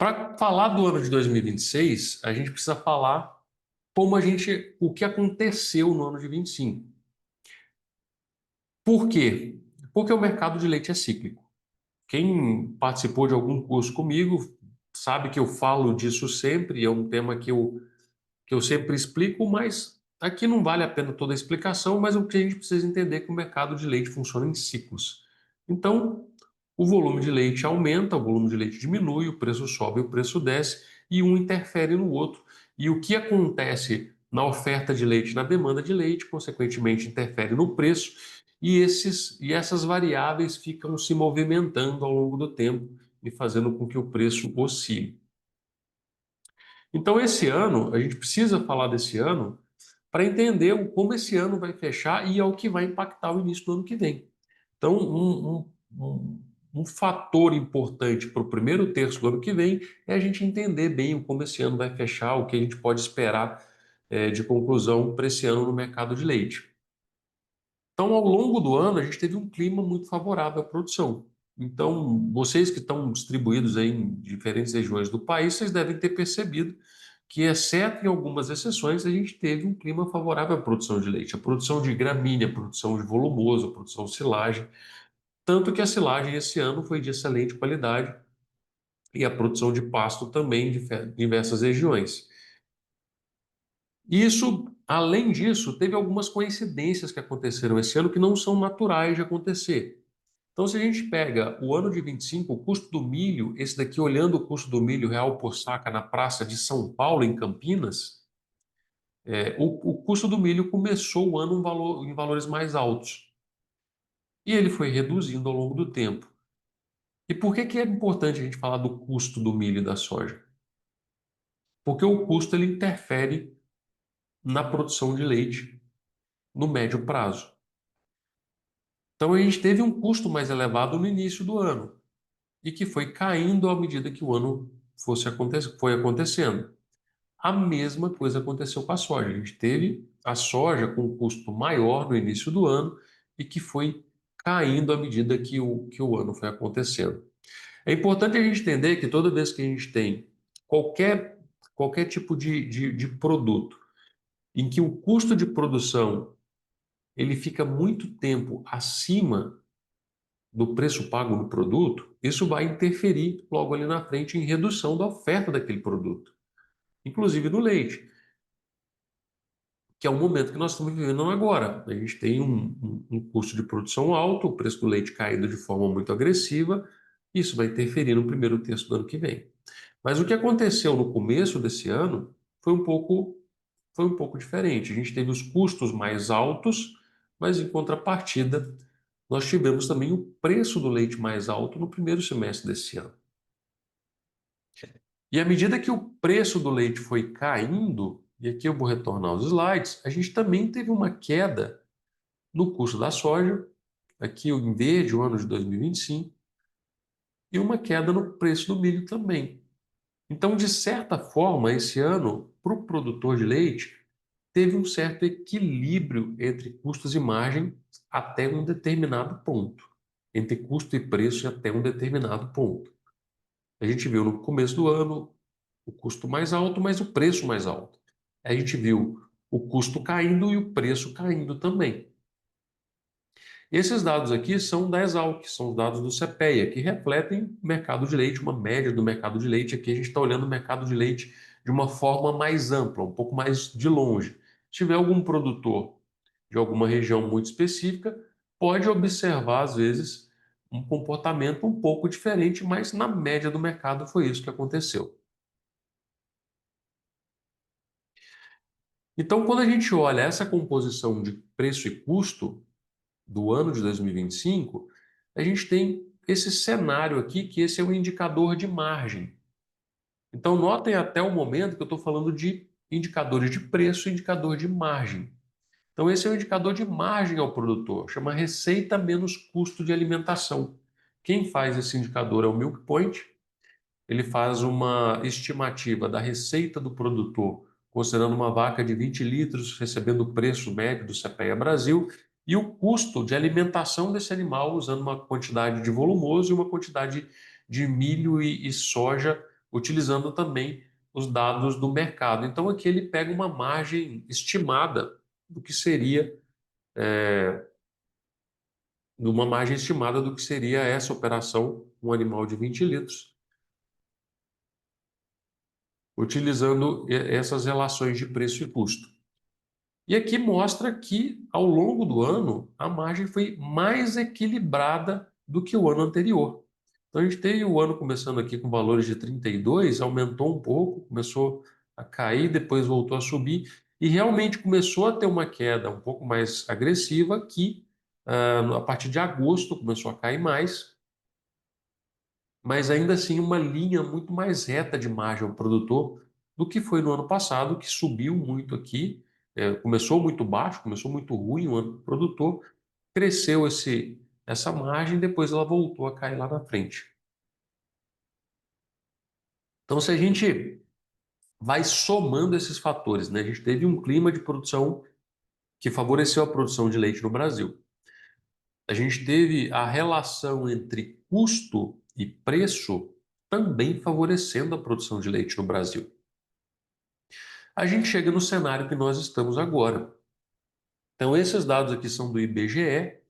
Para falar do ano de 2026, a gente precisa falar o que aconteceu no ano de 25. Por quê? Porque o mercado de leite é cíclico. Quem participou de algum curso comigo sabe que eu falo disso sempre, é um tema que eu sempre explico, mas aqui não vale a pena toda a explicação, mas o que a gente precisa entender é que o mercado de leite funciona em ciclos. Então, o volume de leite aumenta, o volume de leite diminui, o preço sobe, o preço desce, e um interfere no outro. E o que acontece na oferta de leite, na demanda de leite, consequentemente interfere no preço, e essas variáveis ficam se movimentando ao longo do tempo e fazendo com que o preço oscile. Então, esse ano, a gente precisa falar desse ano para entender como esse ano vai fechar e ao que vai impactar o início do ano que vem. Então, um fator importante para o primeiro terço do ano que vem é a gente entender bem como esse ano vai fechar, o que a gente pode esperar de conclusão para esse ano no mercado de leite. Então, ao longo do ano, a gente teve um clima muito favorável à produção. Então, vocês que estão distribuídos aí em diferentes regiões do país, vocês devem ter percebido que, exceto em algumas exceções, a gente teve um clima favorável à produção de leite, a produção de gramínea, a produção de volumoso, a produção de silagem. Tanto que a silagem esse ano foi de excelente qualidade e a produção de pasto também em diversas regiões. Isso, além disso, teve algumas coincidências que aconteceram esse ano que não são naturais de acontecer. Então, se a gente pega o ano de 25, o custo do milho, esse daqui olhando o custo do milho real por saca na praça de São Paulo, em Campinas, o custo do milho começou o ano em valores mais altos. E ele foi reduzindo ao longo do tempo. E por que é importante a gente falar do custo do milho e da soja? Porque o custo ele interfere na produção de leite no médio prazo. Então a gente teve um custo mais elevado no início do ano e que foi caindo à medida que o ano foi acontecendo. A mesma coisa aconteceu com a soja. A gente teve a soja com um custo maior no início do ano e que foi caindo à medida que o ano foi acontecendo. É importante a gente entender que toda vez que a gente tem qualquer, qualquer tipo de produto em que o custo de produção ele fica muito tempo acima do preço pago no produto, isso vai interferir logo ali na frente em redução da oferta daquele produto, inclusive do leite, que é o momento que nós estamos vivendo agora. A gente tem um custo de produção alto, o preço do leite caindo de forma muito agressiva, isso vai interferir no primeiro terço do ano que vem. Mas o que aconteceu no começo desse ano foi um pouco diferente. A gente teve os custos mais altos, mas em contrapartida, nós tivemos também o preço do leite mais alto no primeiro semestre desse ano. E à medida que o preço do leite foi caindo, e aqui eu vou retornar aos slides, a gente também teve uma queda no custo da soja, aqui em verde, o ano de 2025, e uma queda no preço do milho também. Então, de certa forma, esse ano, para o produtor de leite, teve um certo equilíbrio entre custos e margem até um determinado ponto. Entre custo e preço até um determinado ponto. A gente viu no começo do ano o custo mais alto, mas o preço mais alto. A gente viu o custo caindo e o preço caindo também. Esses dados aqui são da Exalc, são os dados do CPEA, que refletem o mercado de leite, uma média do mercado de leite. Aqui a gente está olhando o mercado de leite de uma forma mais ampla, um pouco mais de longe. Se tiver algum produtor de alguma região muito específica, pode observar, às vezes, um comportamento um pouco diferente, mas na média do mercado foi isso que aconteceu. Então, quando a gente olha essa composição de preço e custo do ano de 2025, a gente tem esse cenário aqui, que esse é um indicador de margem. Então, notem até o momento que eu estou falando de indicadores de preço e indicador de margem. Então, esse é o indicador de margem ao produtor, chama receita menos custo de alimentação. Quem faz esse indicador é o Milk Point. Ele faz uma estimativa da receita do produtor, considerando uma vaca de 20 litros recebendo o preço médio do CPEA Brasil e o custo de alimentação desse animal usando uma quantidade de volumoso e uma quantidade de milho e soja utilizando também os dados do mercado. Então, aqui ele pega uma margem estimada do que seria, uma margem estimada do que seria essa operação, um animal de 20 litros, utilizando essas relações de preço e custo. E aqui mostra que, ao longo do ano, a margem foi mais equilibrada do que o ano anterior. Então, a gente teve o ano começando aqui com valores de 32, aumentou um pouco, começou a cair, depois voltou a subir, e realmente começou a ter uma queda um pouco mais agressiva, que a partir de agosto começou a cair mais, mas ainda assim uma linha muito mais reta de margem ao produtor do que foi no ano passado, que subiu muito aqui, começou muito baixo, começou muito ruim o ano do produtor, cresceu essa margem, depois ela voltou a cair lá na frente. Então, se a gente vai somando esses fatores, né, a gente teve um clima de produção que favoreceu a produção de leite no Brasil. A gente teve a relação entre custo e preço também favorecendo a produção de leite no Brasil. A gente chega no cenário que nós estamos agora. Então, esses dados aqui são do IBGE,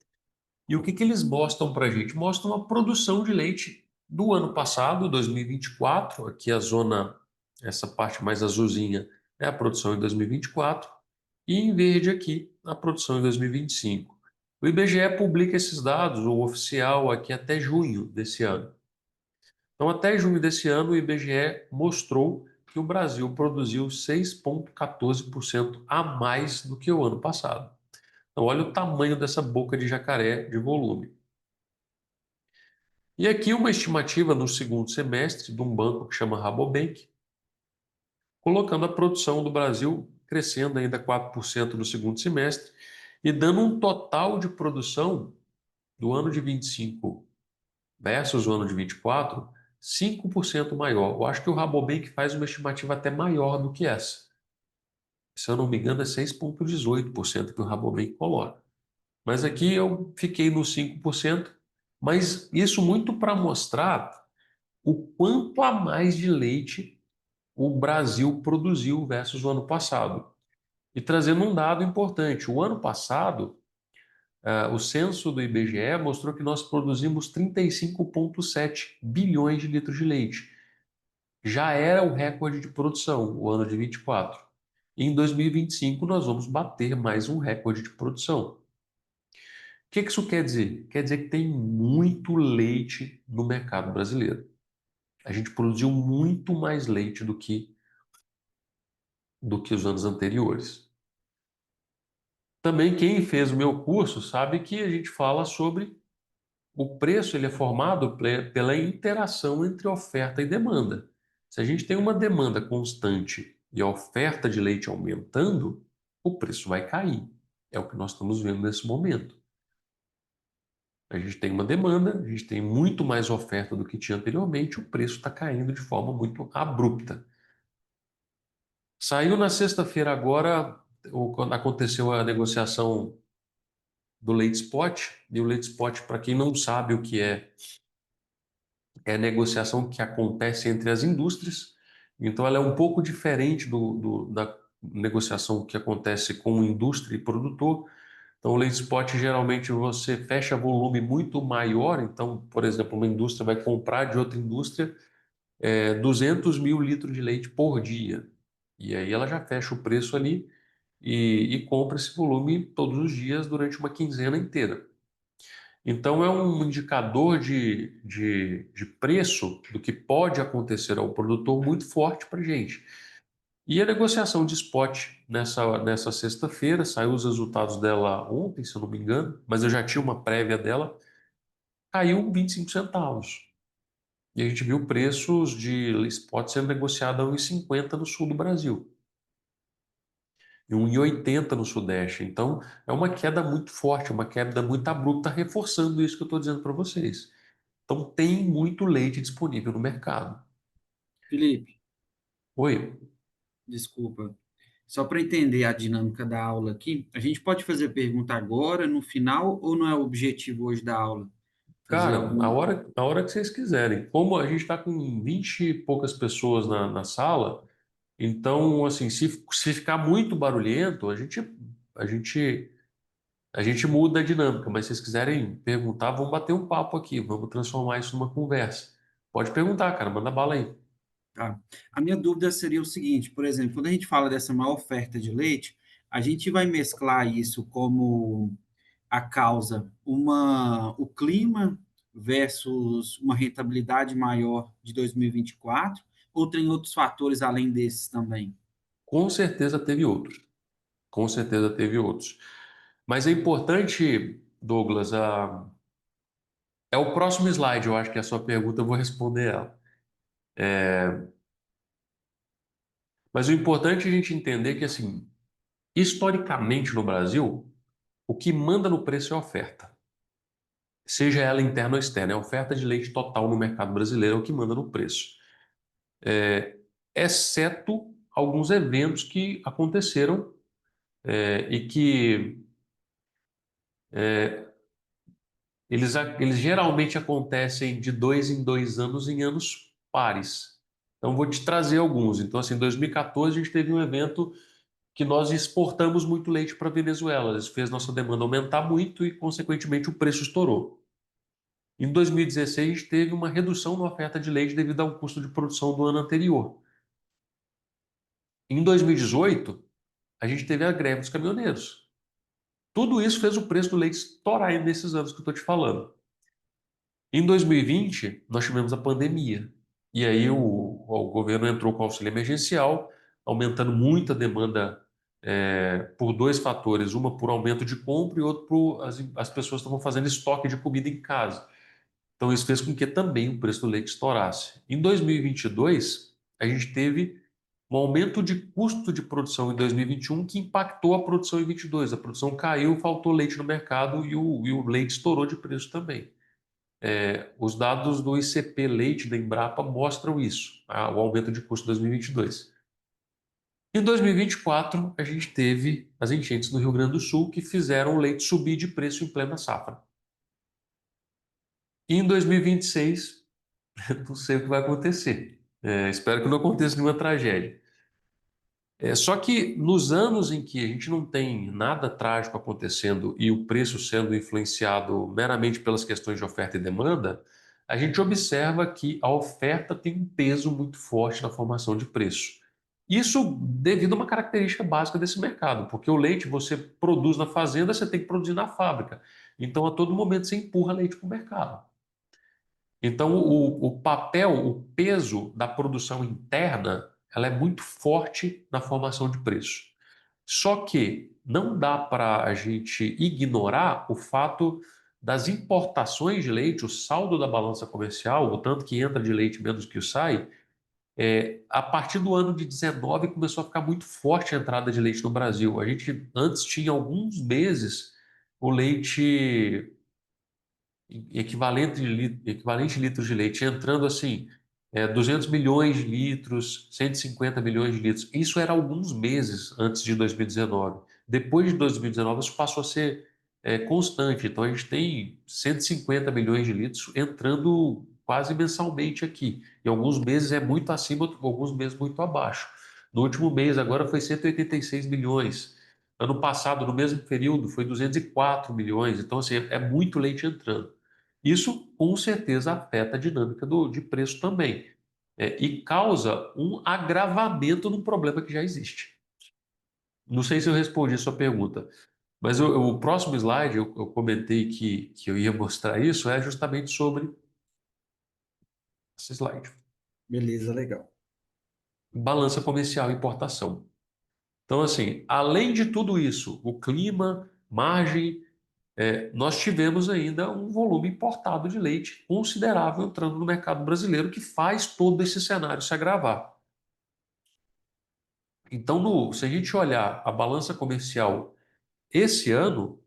e o que, que eles mostram para a gente? Mostram a produção de leite do ano passado, 2024, aqui a zona, essa parte mais azulzinha é a produção em 2024, e em verde aqui a produção em 2025. O IBGE publica esses dados, o oficial, aqui até junho desse ano. Então, até junho desse ano, o IBGE mostrou que o Brasil produziu 6,14% a mais do que o ano passado. Então, olha o tamanho dessa boca de jacaré de volume. E aqui uma estimativa no segundo semestre de um banco que chama Rabobank, colocando a produção do Brasil crescendo ainda 4% no segundo semestre e dando um total de produção do ano de 25 versus o ano de 24, 5% maior. Eu acho que o Rabobank faz uma estimativa até maior do que essa. Se eu não me engano, é 6,18% que o Rabobank coloca. Mas aqui eu fiquei no 5%, mas isso muito para mostrar o quanto a mais de leite o Brasil produziu versus o ano passado. E trazendo um dado importante, o ano passado, o censo do IBGE mostrou que nós produzimos 35,7 bilhões de litros de leite. Já era o recorde de produção, o ano de 24. E em 2025 nós vamos bater mais um recorde de produção. O que isso quer dizer? Quer dizer que tem muito leite no mercado brasileiro. A gente produziu muito mais leite do que os anos anteriores. Também quem fez o meu curso sabe que a gente fala sobre o preço, ele é formado pela interação entre oferta e demanda. Se a gente tem uma demanda constante e a oferta de leite aumentando, o preço vai cair. É o que nós estamos vendo nesse momento. A gente tem uma demanda, a gente tem muito mais oferta do que tinha anteriormente, o preço está caindo de forma muito abrupta. Saiu na sexta-feira agora, quando aconteceu a negociação do leite spot, e o leite spot, para quem não sabe o que é a negociação que acontece entre as indústrias, então ela é um pouco diferente da negociação que acontece com indústria e produtor. Então, o leite spot, geralmente, você fecha volume muito maior. Então, por exemplo, uma indústria vai comprar de outra indústria 200 mil litros de leite por dia. E aí ela já fecha o preço ali e compra esse volume todos os dias durante uma quinzena inteira. Então, é um indicador de preço do que pode acontecer ao produtor muito forte para a gente. E a negociação de spot nessa sexta-feira, saiu os resultados dela ontem, se eu não me engano, mas eu já tinha uma prévia dela, caiu 25 centavos. E a gente viu preços de spot sendo negociado a 1,50 no sul do Brasil e 1,80 no sudeste. Então, é uma queda muito forte, uma queda muito abrupta, reforçando isso que eu estou dizendo para vocês. Então, tem muito leite disponível no mercado. Felipe, Oi, desculpa. Só para entender a dinâmica da aula aqui, a gente pode fazer pergunta agora, no final, ou não é o objetivo hoje da aula? fazer Cara, algum... a hora que vocês quiserem. Como a gente está com 20 e poucas pessoas na sala, então, assim, se ficar muito barulhento, a gente, a gente muda a dinâmica. Mas se vocês quiserem perguntar, vamos bater um papo aqui, vamos transformar isso numa conversa. Pode perguntar, cara, manda bala aí. Tá? A minha dúvida seria o seguinte, por exemplo, quando a gente fala dessa maior oferta de leite, a gente vai mesclar isso como a causa, o clima versus uma rentabilidade maior de 2024, ou tem outros fatores além desses também? Com certeza teve outros. Com certeza teve outros. Mas é importante, Douglas, é o próximo slide, eu acho que é a sua pergunta, eu vou responder ela. Mas o importante é a gente entender que, assim, historicamente no Brasil, o que manda no preço é a oferta. Seja ela interna ou externa, é a oferta de leite total no mercado brasileiro é o que manda no preço. Exceto alguns eventos que aconteceram e que eles geralmente acontecem de 2 em 2 anos, em anos pares. Então, vou te trazer alguns. Então, assim, em 2014, a gente teve um evento que nós exportamos muito leite para a Venezuela. Isso fez nossa demanda aumentar muito e, consequentemente, o preço estourou. Em 2016, a gente teve uma redução na oferta de leite devido ao custo de produção do ano anterior. Em 2018, a gente teve a greve dos caminhoneiros. Tudo isso fez o preço do leite estourar nesses anos que eu estou te falando. Em 2020, nós tivemos a pandemia. E aí o governo entrou com auxílio emergencial, aumentando muito a demanda por dois fatores. Uma por aumento de compra e outro por as pessoas estavam fazendo estoque de comida em casa. Então isso fez com que também o preço do leite estourasse. Em 2022, a gente teve um aumento de custo de produção em 2021 que impactou a produção em 22. A produção caiu, faltou leite no mercado e o leite estourou de preço também. Os dados do ICP Leite da Embrapa mostram isso, o aumento de custo em 2022. Em 2024, a gente teve as enchentes no Rio Grande do Sul que fizeram o leite subir de preço em plena safra. E em 2026, não sei o que vai acontecer. Espero que não aconteça nenhuma tragédia. Só que nos anos em que a gente não tem nada trágico acontecendo e o preço sendo influenciado meramente pelas questões de oferta e demanda, a gente observa que a oferta tem um peso muito forte na formação de preço. Isso devido a uma característica básica desse mercado, porque o leite você produz na fazenda, você tem que produzir na fábrica. Então, a todo momento, você empurra leite para o mercado. Então, o papel, o peso da produção interna, ela é muito forte na formação de preço. Só que não dá para a gente ignorar o fato das importações de leite, o saldo da balança comercial, o tanto que entra de leite menos que o sai, a partir do ano de 19 começou a ficar muito forte a entrada de leite no Brasil. A gente antes tinha alguns meses o leite equivalente litros de leite, entrando assim, 200 milhões de litros, 150 milhões de litros. Isso era alguns meses antes de 2019. Depois de 2019, isso passou a ser constante. Então, a gente tem 150 milhões de litros entrando quase mensalmente aqui. Em alguns meses é muito acima, alguns meses muito abaixo. No último mês, agora, foi 186 milhões. Ano passado, no mesmo período, foi 204 milhões. Então, assim, é muito leite entrando. Isso com certeza afeta a dinâmica de preço também, e causa um agravamento num problema que já existe. Não sei se eu respondi a sua pergunta, mas o próximo slide eu comentei que eu ia mostrar isso, é justamente sobre esse slide. Beleza, legal. Balança comercial e importação. Então, assim, além de tudo isso, o clima, margem, nós tivemos ainda um volume importado de leite considerável entrando no mercado brasileiro, que faz todo esse cenário se agravar. Então, se a gente olhar a balança comercial esse ano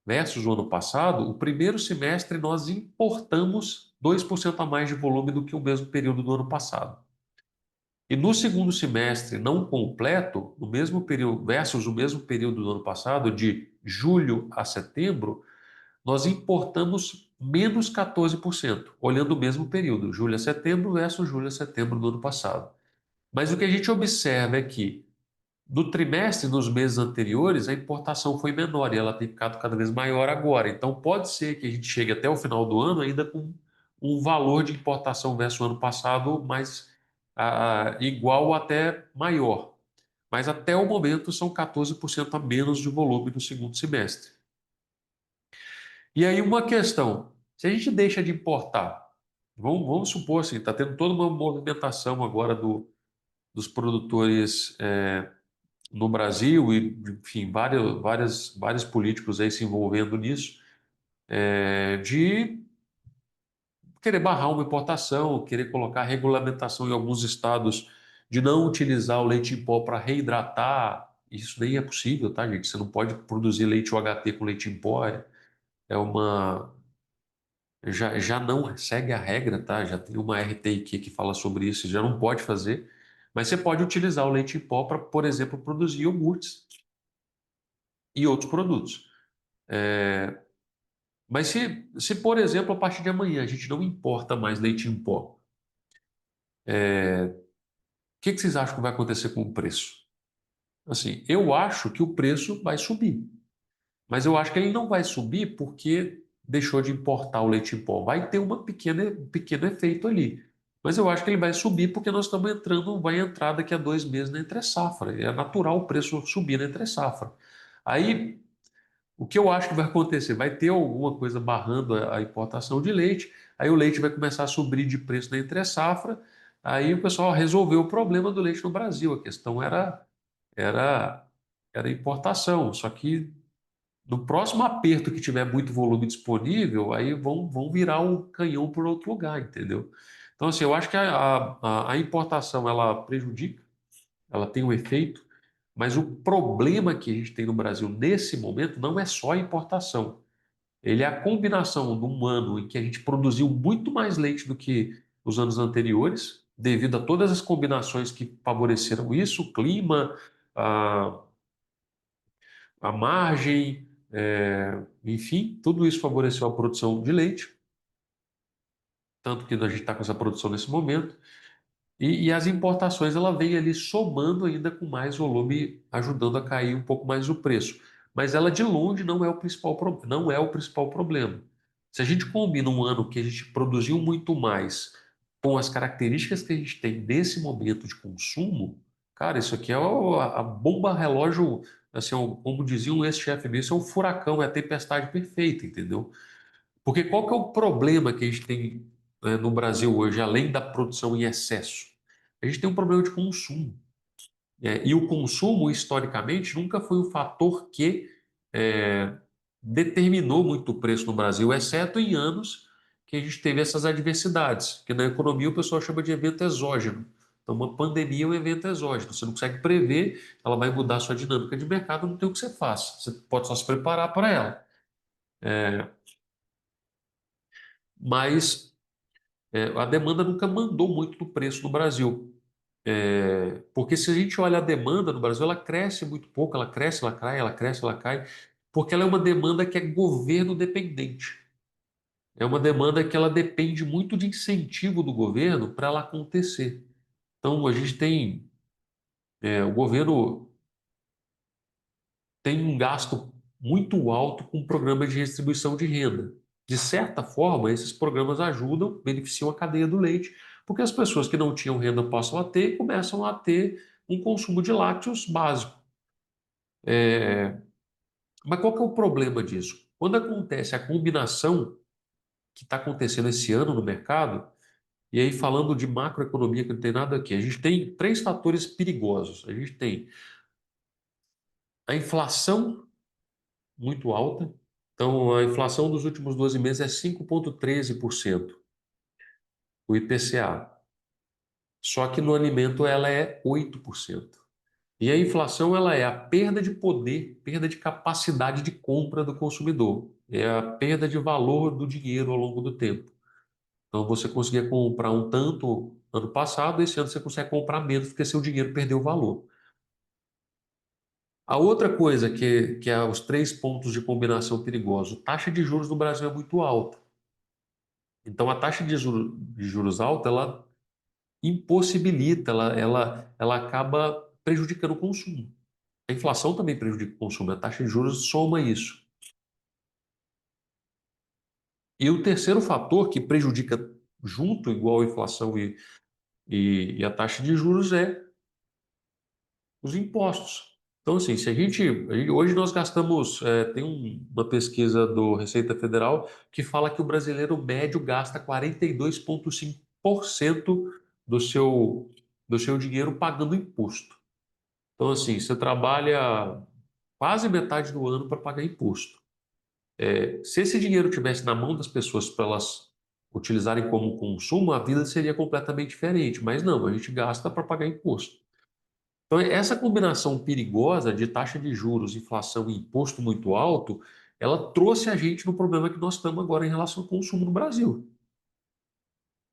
versus o ano passado, o primeiro semestre nós importamos 2% a mais de volume do que o mesmo período do ano passado. E no segundo semestre não completo, no mesmo período versus o mesmo período do ano passado, de julho a setembro, nós importamos menos 14%, olhando o mesmo período, julho a setembro versus julho a setembro do ano passado. Mas o que a gente observa é que no trimestre, nos meses anteriores, a importação foi menor e ela tem ficado cada vez maior agora. Então, pode ser que a gente chegue até o final do ano ainda com um valor de importação versus o ano passado mais igual ou até maior. Mas até o momento são 14% a menos de volume no segundo semestre. E aí, uma questão: se a gente deixa de importar, vamos supor assim, está tendo toda uma movimentação agora dos produtores no Brasil e, enfim, vários políticos aí se envolvendo nisso, de querer barrar uma importação, querer colocar regulamentação em alguns estados de não utilizar o leite em pó para reidratar. Isso nem é possível, tá, gente? Você não pode produzir leite UHT com leite em pó. É uma. Já não segue a regra, tá? Já tem uma RTIQ que fala sobre isso, já não pode fazer. Mas você pode utilizar o leite em pó para, por exemplo, produzir iogurtes e outros produtos. Mas se, por exemplo, a partir de amanhã a gente não importa mais leite em pó, o que vocês acham que vai acontecer com o preço? Assim, eu acho que o preço vai subir, mas eu acho que ele não vai subir porque deixou de importar o leite em pó. Vai ter um pequeno efeito ali. Mas eu acho que ele vai subir porque nós estamos entrando, vai entrar daqui a 2 meses na entre-safra. É natural o preço subir na entre-safra. Aí o que eu acho que vai acontecer? Vai ter alguma coisa barrando a importação de leite, aí o leite vai começar a subir de preço na entre-safra, aí o pessoal resolveu o problema do leite no Brasil. A questão era, era importação. Só que no próximo aperto que tiver muito volume disponível, aí vão virar o canhão por outro lugar, entendeu? Então, assim, eu acho que a importação ela prejudica, ela tem um efeito, mas o problema que a gente tem no Brasil nesse momento não é só a importação. Ele é a combinação de um ano em que a gente produziu muito mais leite do que os anos anteriores, devido a todas as combinações que favoreceram isso, o clima, a, a margem, enfim, tudo isso favoreceu a produção de leite, tanto que a gente está com essa produção nesse momento. E as importações ela vem ali somando ainda com mais volume, ajudando a cair um pouco mais o preço. Mas ela de longe não é o principal, não é o principal problema. Se a gente combina um ano que a gente produziu muito mais com as características que a gente tem nesse momento de consumo, cara, isso aqui é a bomba relógio, assim, como dizia um ex-chefe meu, isso é um furacão, é a tempestade perfeita, entendeu? Porque qual que é o problema que a gente tem, no Brasil hoje, além da produção em excesso? A gente tem um problema de consumo. E o consumo, historicamente, nunca foi um fator que é, determinou muito o preço no Brasil, exceto em anos que a gente teve essas adversidades, que na economia o pessoal chama de evento exógeno. Então, uma pandemia é um evento exógeno. Você não consegue prever, ela vai mudar a sua dinâmica de mercado, não tem o que você faça. Você pode só se preparar para ela. Mas a demanda nunca mandou muito no preço no Brasil. Porque se a gente olha a demanda no Brasil, ela cresce muito pouco, ela cresce, ela cai, ela cresce, ela cai, porque ela é uma demanda que é governo dependente. É uma demanda que ela depende muito de incentivo do governo para ela acontecer. Então, a gente tem, o governo tem um gasto muito alto com programas de distribuição de renda. De certa forma, esses programas ajudam, beneficiam a cadeia do leite, porque as pessoas que não tinham renda passam a ter e começam a ter um consumo de lácteos básico. Mas qual que é o problema disso? Quando acontece a combinação que está acontecendo esse ano no mercado, e aí falando de macroeconomia que não tem nada aqui, a gente tem três fatores perigosos. A gente tem a inflação muito alta. Então, a inflação dos últimos 12 meses é 5,13%, o IPCA. Só que no alimento ela é 8%. E a inflação ela é a perda de poder, perda de capacidade de compra do consumidor. É a perda de valor do dinheiro ao longo do tempo. Então, você conseguia comprar um tanto ano passado, esse ano você consegue comprar menos porque seu dinheiro perdeu valor. A outra coisa que é os três pontos de combinação perigosos, taxa de juros no Brasil é muito alta. Então, a taxa de juros alta, ela impossibilita, ela acaba prejudicando o consumo. A inflação também prejudica o consumo, a taxa de juros soma isso. E o terceiro fator que prejudica junto, igual a inflação e a taxa de juros, é os impostos. Então, assim, se hoje nós gastamos, tem uma pesquisa do Receita Federal que fala que o brasileiro médio gasta 42,5% do seu dinheiro pagando imposto. Então, assim, você trabalha quase metade do ano para pagar imposto. Se esse dinheiro tivesse na mão das pessoas para elas utilizarem como consumo, a vida seria completamente diferente. Mas não, a gente gasta para pagar imposto. Então, essa combinação perigosa de taxa de juros, inflação e imposto muito alto, ela trouxe a gente no problema que nós estamos agora em relação ao consumo no Brasil.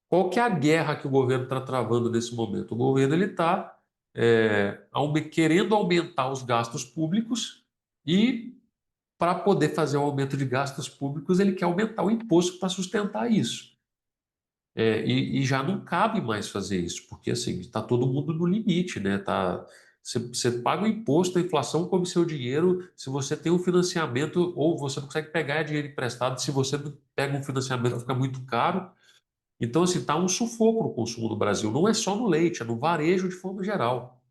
Qual que é a guerra que o governo está travando nesse momento? O governo ele está querendo aumentar os gastos públicos e, para poder fazer o aumento de gastos públicos, ele quer aumentar o imposto para sustentar isso. E já não cabe mais fazer isso, porque assim, está todo mundo no limite, né? Você paga o imposto, a inflação come seu dinheiro, se você tem um financiamento, ou você não consegue pegar dinheiro emprestado, se você não pega um financiamento, fica muito caro. Então, assim, está um sufoco no consumo no Brasil. Não é só no leite, é no varejo de forma geral.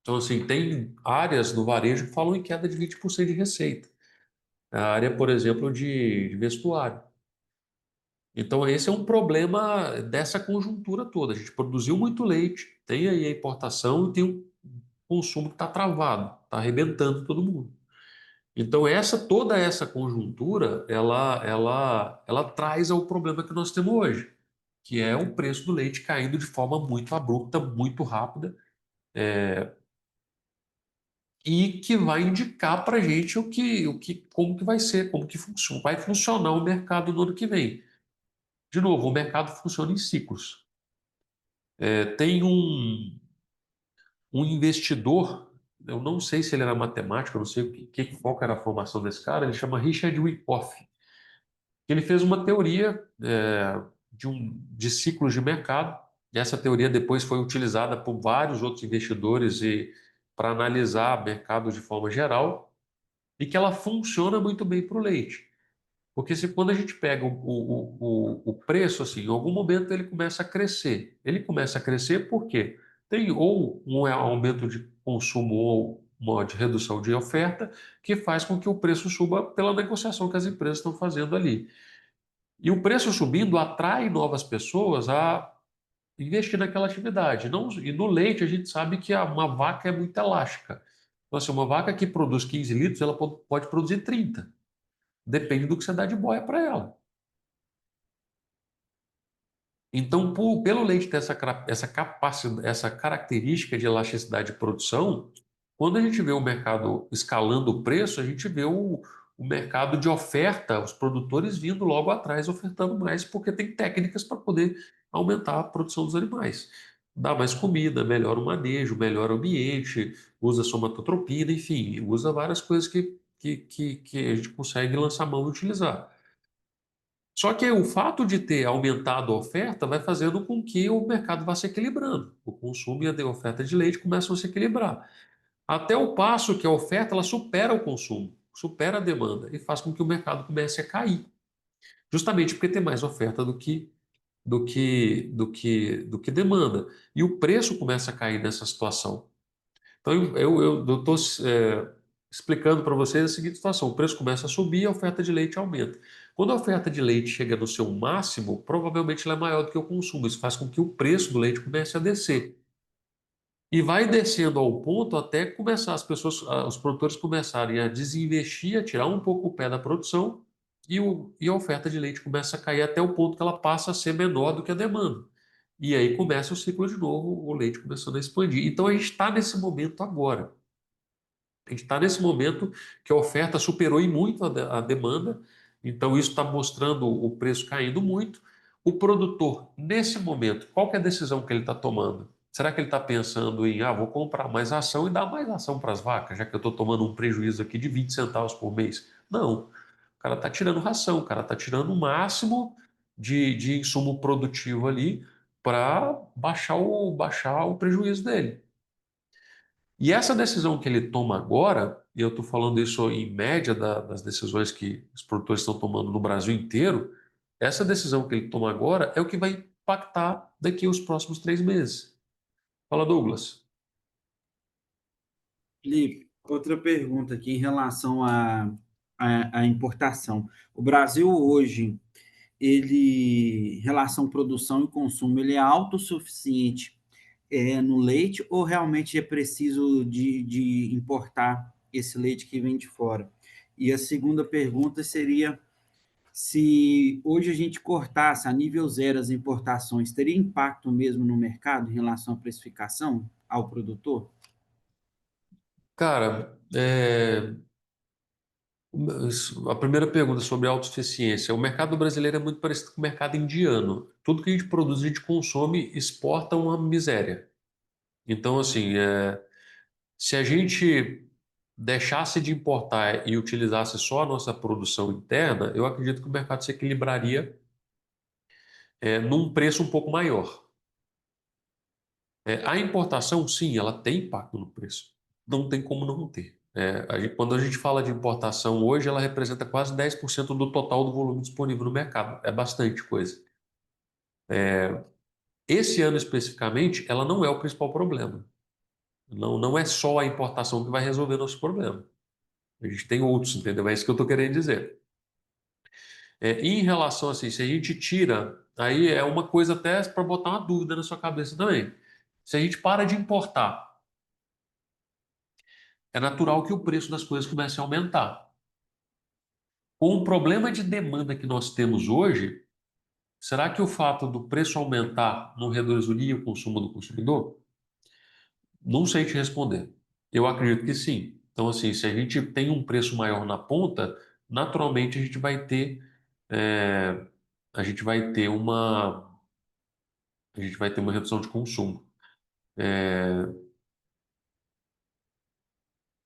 Então, assim, tem áreas no varejo que falam em queda de 20% de receita. A área, por exemplo, de vestuário. Então, esse é um problema dessa conjuntura toda. A gente produziu muito leite, tem aí a importação e tem um consumo que está travado, está arrebentando todo mundo. Então, toda essa conjuntura, ela traz ao problema que nós temos hoje, que é o preço do leite caindo de forma muito abrupta, muito rápida, e que vai indicar para a gente como que vai ser, como que vai funcionar o mercado no ano que vem. De novo, o mercado funciona em ciclos. Tem um investidor, eu não sei se ele era matemático, eu não sei qual que era a formação desse cara, ele chama Richard Wyckoff. Ele fez uma teoria de ciclos de mercado, e essa teoria depois foi utilizada por vários outros investidores para analisar mercado de forma geral, e que ela funciona muito bem para o leite. Porque quando a gente pega o preço, assim, em algum momento ele começa a crescer. Ele começa a crescer porque tem ou um aumento de consumo ou uma de redução de oferta que faz com que o preço suba pela negociação que as empresas estão fazendo ali. E o preço subindo atrai novas pessoas a investir naquela atividade. Não, e no leite a gente sabe que uma vaca é muito elástica. Então, assim, uma vaca que produz 15 litros, ela pode produzir 30. Depende do que você dá de boia para ela. Então, pelo leite ter essa capacidade, essa característica de elasticidade de produção, quando a gente vê o mercado escalando o preço, a gente vê o mercado de oferta, os produtores vindo logo atrás ofertando mais, porque tem técnicas para poder aumentar a produção dos animais. Dá mais comida, melhora o manejo, melhora o ambiente, usa somatotropina, enfim, usa várias coisas que a gente consegue lançar mão e utilizar. Só que o fato de ter aumentado a oferta vai fazendo com que o mercado vá se equilibrando. O consumo e a oferta de leite começam a se equilibrar. Até o passo que a oferta ela supera o consumo, supera a demanda e faz com que o mercado comece a cair. Justamente porque tem mais oferta do que demanda. E o preço começa a cair nessa situação. Então, eu estou explicando para vocês a seguinte situação: o preço começa a subir e a oferta de leite aumenta. Quando a oferta de leite chega no seu máximo, provavelmente ela é maior do que o consumo. Isso faz com que o preço do leite comece a descer. E vai descendo ao ponto até começar os produtores começarem a desinvestir, a tirar um pouco o pé da produção, e a oferta de leite começa a cair até o ponto que ela passa a ser menor do que a demanda. E aí começa o ciclo de novo, o leite começando a expandir. Então a gente está nesse momento agora. A gente está nesse momento que a oferta superou em muito a demanda, então isso está mostrando o preço caindo muito. O produtor, nesse momento, qual que é a decisão que ele está tomando? Será que ele está pensando em, vou comprar mais ação e dar mais ação para as vacas, já que eu estou tomando um prejuízo aqui de 20 centavos por mês? Não. O cara está tirando ração, o cara está tirando o máximo de insumo produtivo ali para baixar o prejuízo dele. E essa decisão que ele toma agora, e eu estou falando isso em média das decisões que os produtores estão tomando no Brasil inteiro, essa decisão que ele toma agora é o que vai impactar daqui os próximos 3 meses. Fala, Douglas. Felipe, outra pergunta aqui em relação à importação. O Brasil hoje, em relação à produção e consumo, ele é autossuficiente no leite ou realmente é preciso de importar esse leite que vem de fora? E a segunda pergunta seria se hoje a gente cortasse a nível zero as importações, teria impacto mesmo no mercado em relação à precificação ao produtor? Cara, a primeira pergunta sobre autossuficiência. O mercado brasileiro é muito parecido com o mercado indiano. Tudo que a gente produz, a gente consome, exporta uma miséria. Então, assim, se a gente deixasse de importar e utilizasse só a nossa produção interna, eu acredito que o mercado se equilibraria, num preço um pouco maior. A importação, sim, ela tem impacto no preço. Não tem como não ter. Quando a gente fala de importação hoje, ela representa quase 10% do total do volume disponível no mercado. É bastante coisa. Esse ano especificamente, ela não é o principal problema. Não, não é só a importação que vai resolver nosso problema. A gente tem outros, entendeu? É isso que eu estou querendo dizer. Em relação assim, se a gente tira, aí é uma coisa até para botar uma dúvida na sua cabeça também. Se a gente para de importar, é natural que o preço das coisas comece a aumentar. Com o problema de demanda que nós temos hoje, será que o fato do preço aumentar não reduziria o consumo do consumidor? Não sei te responder. Eu acredito que sim. Então, assim, se a gente tem um preço maior na ponta, naturalmente é, a gente vai ter uma redução de consumo.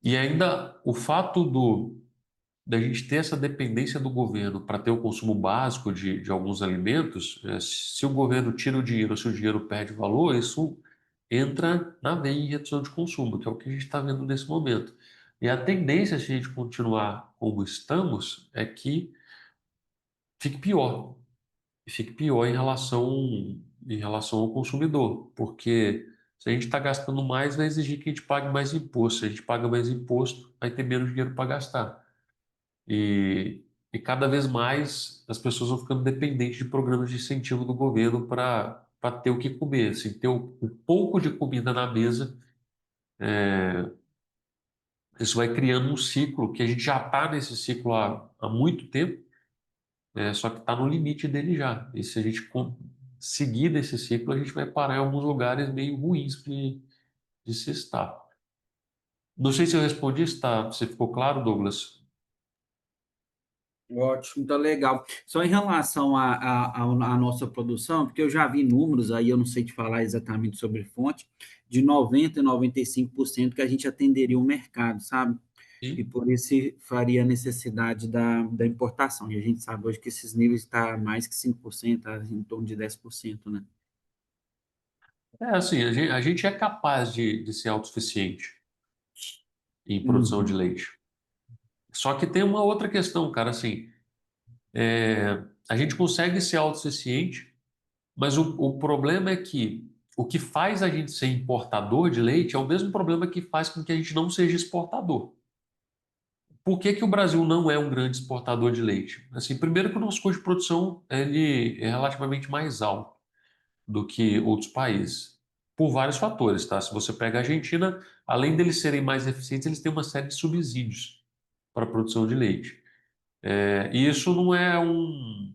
E ainda o fato da gente ter essa dependência do governo para ter o consumo básico de alguns alimentos, se o governo tira o dinheiro, se o dinheiro perde valor, isso entra na veia em redução de consumo, que é o que a gente está vendo nesse momento. E a tendência, se a gente continuar como estamos, é que fique pior. E fique pior em relação ao consumidor, porque se a gente está gastando mais, vai exigir que a gente pague mais imposto. Se a gente paga mais imposto, vai ter menos dinheiro para gastar. E cada vez mais as pessoas vão ficando dependentes de programas de incentivo do governo para ter o que comer, assim, ter o pouco de comida na mesa. Isso vai criando um ciclo que a gente já está nesse ciclo há muito tempo, só que está no limite dele já. E se a gente seguir nesse ciclo, a gente vai parar em alguns lugares meio ruins de se estar. Não sei se eu respondi, se ficou claro, Douglas. Ótimo, tá legal. Só em relação à nossa produção, porque eu já vi números aí, eu não sei te falar exatamente sobre fonte, de 90% e 95% que a gente atenderia o mercado, sabe? E Sim. por isso faria a necessidade da importação. E a gente sabe hoje que esses níveis estão mais que 5%, tá em torno de 10%, né? Assim, a gente é capaz de ser autossuficiente em produção de Uhum. leite. Só que tem uma outra questão, cara, assim, a gente consegue ser autossuficiente, mas o problema é que o que faz a gente ser importador de leite é o mesmo problema que faz com que a gente não seja exportador. Por que que o Brasil não é um grande exportador de leite? Assim, primeiro que o nosso custo de produção ele é relativamente mais alto do que outros países, por vários fatores, tá? Se você pega a Argentina, além deles serem mais eficientes, eles têm uma série de subsídios para a produção de leite. E isso não é um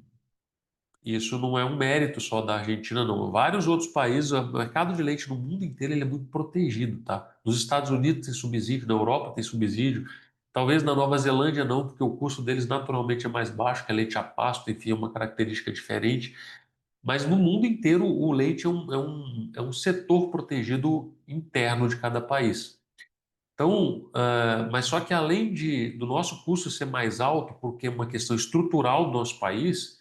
mérito só da Argentina, não. Vários outros países, o mercado de leite no mundo inteiro ele é muito protegido, tá? Nos Estados Unidos tem subsídio, na Europa tem subsídio, talvez na Nova Zelândia não, porque o custo deles naturalmente é mais baixo, que é leite a pasto, enfim, é uma característica diferente. Mas no mundo inteiro o leite é um setor protegido interno de cada país. Então, mas só que além do nosso custo ser mais alto, porque é uma questão estrutural do nosso país,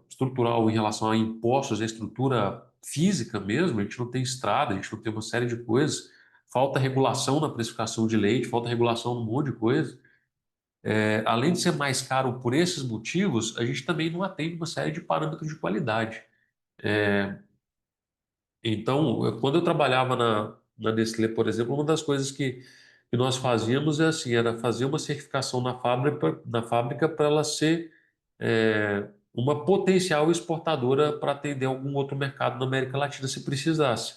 estrutural em relação a impostos, a estrutura física mesmo, a gente não tem estrada, a gente não tem uma série de coisas, falta regulação na precificação de leite, falta regulação num monte de coisa. Além de ser mais caro por esses motivos, a gente também não atende uma série de parâmetros de qualidade. Então, quando eu trabalhava na Nestlé, por exemplo, uma das coisas que nós fazíamos era fazer uma certificação na fábrica para ela ser uma potencial exportadora para atender algum outro mercado na América Latina se precisasse.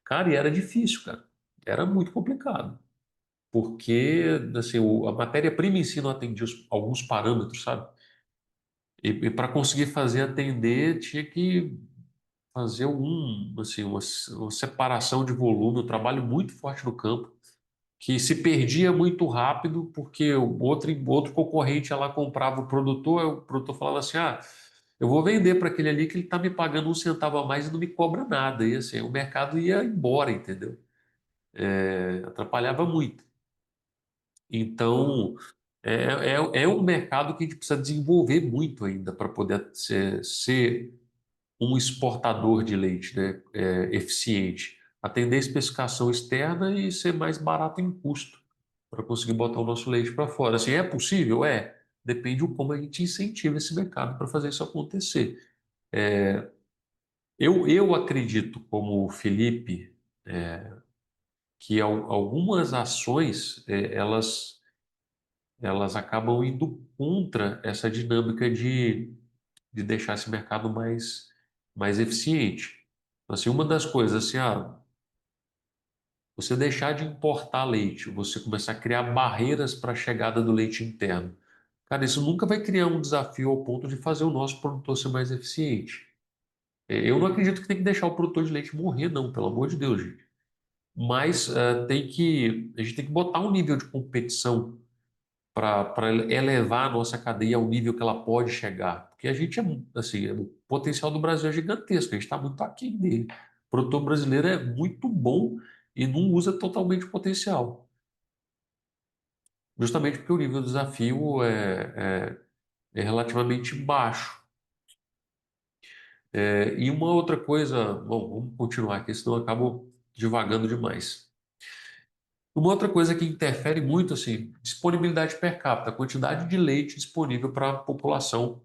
Cara, e era difícil, cara. Era muito complicado, porque assim, a matéria-prima em si não atendia alguns parâmetros, sabe? E para conseguir fazer atender, tinha que fazer assim, uma separação de volume, um trabalho muito forte no campo, que se perdia muito rápido, porque o outro concorrente ia lá comprava o produtor, aí o produtor falava assim, eu vou vender para aquele ali que ele está me pagando 1 centavo a mais e não me cobra nada. E assim, o mercado ia embora, entendeu? Atrapalhava muito. Então, é um mercado que a gente precisa desenvolver muito ainda para poder ser um exportador de leite, né, eficiente, atender a especificação externa e ser mais barato em custo para conseguir botar o nosso leite para fora. Assim, é possível? É. Depende de como a gente incentiva esse mercado para fazer isso acontecer. Eu acredito, como o Felipe, que algumas ações elas acabam indo contra essa dinâmica de deixar esse mercado mais eficiente. Assim, uma das coisas, assim, você deixar de importar leite, você começar a criar barreiras para a chegada do leite interno. Cara, isso nunca vai criar um desafio ao ponto de fazer o nosso produtor ser mais eficiente. Eu não acredito que tem que deixar o produtor de leite morrer, não, pelo amor de Deus, gente. Mas a gente tem que botar um nível de competição para elevar a nossa cadeia ao nível que ela pode chegar. Porque a gente assim, o potencial do Brasil é gigantesco, a gente está muito aquém dele. O produtor brasileiro é muito bom e não usa totalmente o potencial. Justamente porque o nível do desafio é relativamente baixo. E uma outra coisa, bom, vamos continuar aqui, senão eu acabo divagando demais. Uma outra coisa que interfere muito, assim, disponibilidade per capita, a quantidade de leite disponível para a população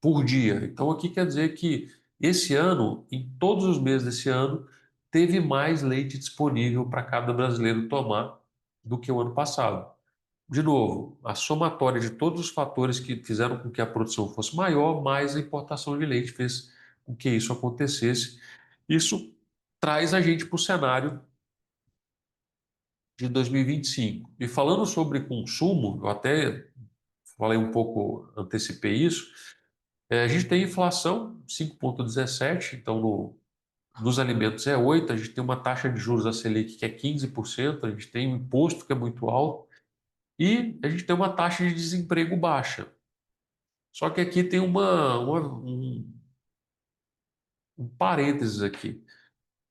por dia. Então, aqui quer dizer que esse ano, em todos os meses desse ano, teve mais leite disponível para cada brasileiro tomar do que o ano passado. De novo, a somatória de todos os fatores que fizeram com que a produção fosse maior, mais a importação de leite fez com que isso acontecesse. Isso traz a gente para o cenário de 2025. E falando sobre consumo, eu até falei um pouco, antecipei isso. A gente tem inflação 5,17, então nos alimentos é 8%, a gente tem uma taxa de juros da Selic que é 15%, a gente tem um imposto que é muito alto e a gente tem uma taxa de desemprego baixa. Só que aqui tem um parênteses aqui.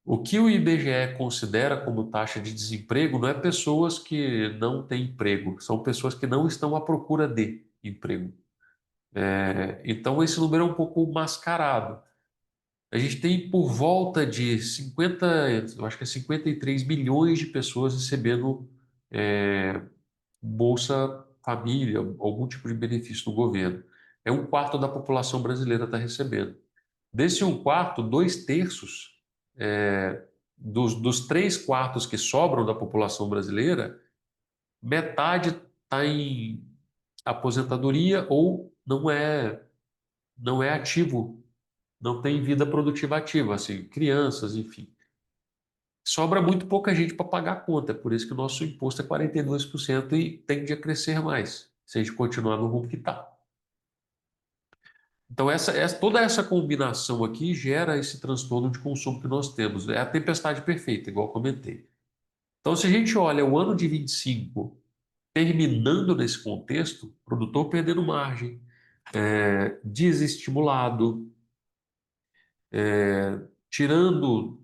O que o IBGE considera como taxa de desemprego não é pessoas que não têm emprego, são pessoas que não estão à procura de emprego. Então esse número é um pouco mascarado. A gente tem por volta de 50, eu acho que é 53 milhões de pessoas recebendo Bolsa Família, algum tipo de benefício do governo. É 1/4 da população brasileira está recebendo. Desse 1/4, 2/3 dos 3/4 que sobram da população brasileira, metade está em aposentadoria ou não é ativo, não tem vida produtiva ativa, assim, crianças, enfim. Sobra muito pouca gente para pagar a conta, por isso que o nosso imposto é 42% e tende a crescer mais, se a gente continuar no rumo que está. Então, toda essa combinação aqui gera esse transtorno de consumo que nós temos. É a tempestade perfeita, igual eu comentei. Então, se a gente olha o ano de 25 terminando nesse contexto, produtor perdendo margem, desestimulado, tirando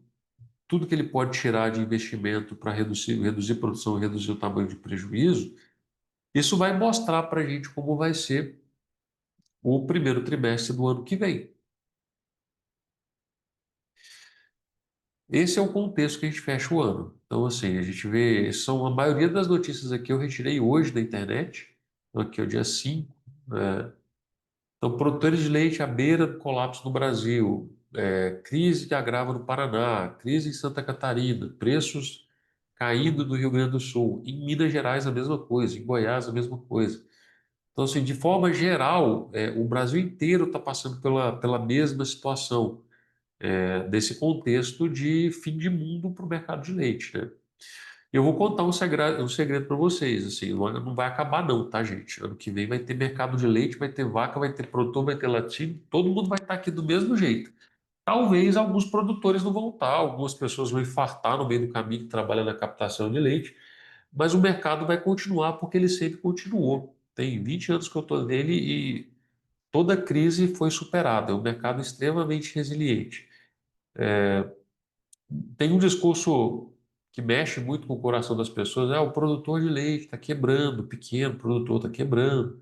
tudo que ele pode tirar de investimento para reduzir produção e reduzir o tamanho de prejuízo, isso vai mostrar para a gente como vai ser o primeiro trimestre do ano que vem. Esse é o contexto que a gente fecha o ano. Então, assim, a gente vê, são a maioria das notícias aqui eu retirei hoje da internet. Então, aqui é o dia 5, né? Então, produtores de leite à beira do colapso no Brasil, crise que agrava no Paraná, crise em Santa Catarina, preços caindo no Rio Grande do Sul, em Minas Gerais a mesma coisa, em Goiás a mesma coisa. Então, assim, de forma geral, o Brasil inteiro está passando pela mesma situação, desse contexto de fim de mundo para o mercado de leite, né? Eu vou contar um segredo para vocês, assim, não vai acabar não, tá, gente? Ano que vem vai ter mercado de leite, vai ter vaca, vai ter produtor, vai ter latino, todo mundo vai estar aqui do mesmo jeito. Talvez alguns produtores não vão estar, algumas pessoas vão infartar no meio do caminho que trabalham na captação de leite, mas o mercado vai continuar porque ele sempre continuou. Tem 20 anos que eu estou nele e toda crise foi superada. É um mercado extremamente resiliente. Tem um discurso que mexe muito com o coração das pessoas, o produtor de leite está quebrando, o pequeno produtor está quebrando.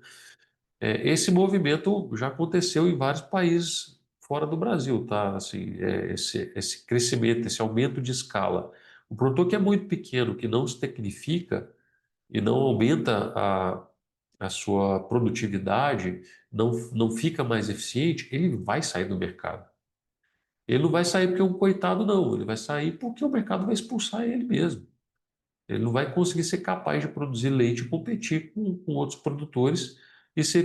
Esse movimento já aconteceu em vários países fora do Brasil, tá? Assim, esse crescimento, esse aumento de escala. O produtor que é muito pequeno, que não se tecnifica e não aumenta a sua produtividade, não fica mais eficiente, ele vai sair do mercado. Ele não vai sair porque é um coitado, não. Ele vai sair porque o mercado vai expulsar ele mesmo. Ele não vai conseguir ser capaz de produzir leite e competir com outros produtores e ser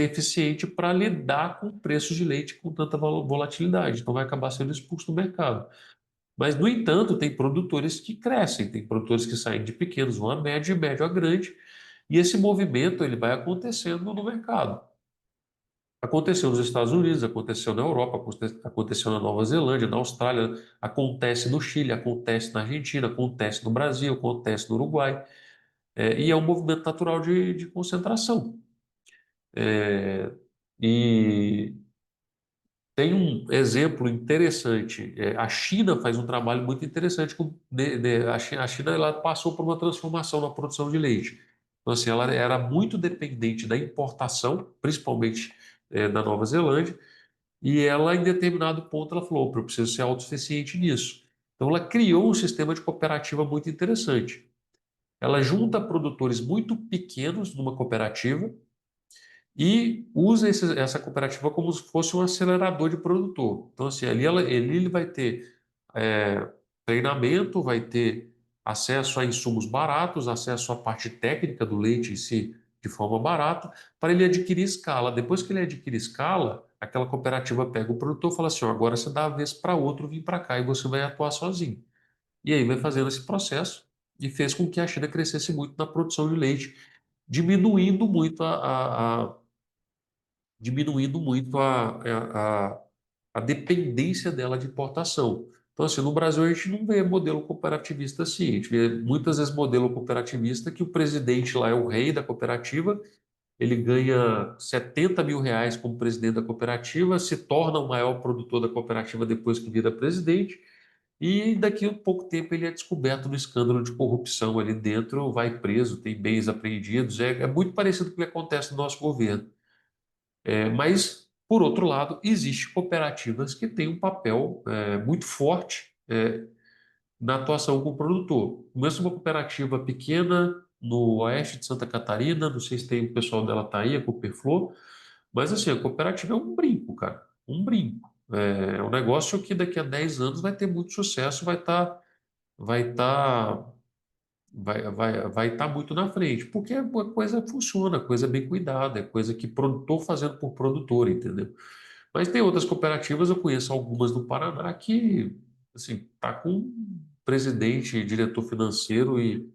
eficiente para lidar com o preço de leite com tanta volatilidade. Então vai acabar sendo expulso do mercado. Mas, no entanto, tem produtores que crescem, tem produtores que saem de pequenos, vão a médio e médio a grande, e esse movimento ele vai acontecendo no mercado. Aconteceu nos Estados Unidos, aconteceu na Europa, aconteceu na Nova Zelândia, na Austrália, acontece no Chile, acontece na Argentina, acontece no Brasil, acontece no Uruguai, e é um movimento natural de concentração. É, e tem um exemplo interessante. A China faz um trabalho muito interessante. A China ela passou por uma transformação na produção de leite. Então, assim, ela era muito dependente da importação, principalmente da Nova Zelândia, e ela, em determinado ponto, ela falou: "Eu preciso ser autossuficiente nisso." Então, ela criou um sistema de cooperativa muito interessante. Ela junta produtores muito pequenos numa cooperativa e usa essa cooperativa como se fosse um acelerador de produtor. Então, assim, ele vai ter é, treinamento, vai ter acesso a insumos baratos, acesso à parte técnica do leite em si de forma barata, para ele adquirir escala. Depois que ele adquirir escala, aquela cooperativa pega o produtor e fala assim: "Ó, agora você dá a vez para outro vir para cá e você vai atuar sozinho." E aí vai fazendo esse processo e fez com que a China crescesse muito na produção de leite, diminuindo muito a dependência dela de importação. Então, assim, no Brasil a gente não vê modelo cooperativista assim, a gente vê muitas vezes modelo cooperativista que o presidente lá é o rei da cooperativa, ele ganha R$ 70.000 como presidente da cooperativa, se torna o maior produtor da cooperativa depois que vira presidente, e daqui a pouco tempo ele é descoberto no escândalo de corrupção ali dentro, vai preso, tem bens apreendidos, é muito parecido com o que acontece no nosso governo. Mas, por outro lado, existem cooperativas que têm um papel muito forte na atuação com o produtor. Começa uma cooperativa pequena no oeste de Santa Catarina, não sei se tem o pessoal dela tá aí, a Cooperflor, mas assim, a cooperativa é um brinco, cara, um brinco. É um negócio que daqui a 10 anos vai ter muito sucesso, vai estar vai estar muito na frente, porque a coisa funciona, a coisa é bem cuidada, é coisa que produtor fazendo por produtor, entendeu? Mas tem outras cooperativas, eu conheço algumas no Paraná que, assim, tá com presidente, diretor financeiro e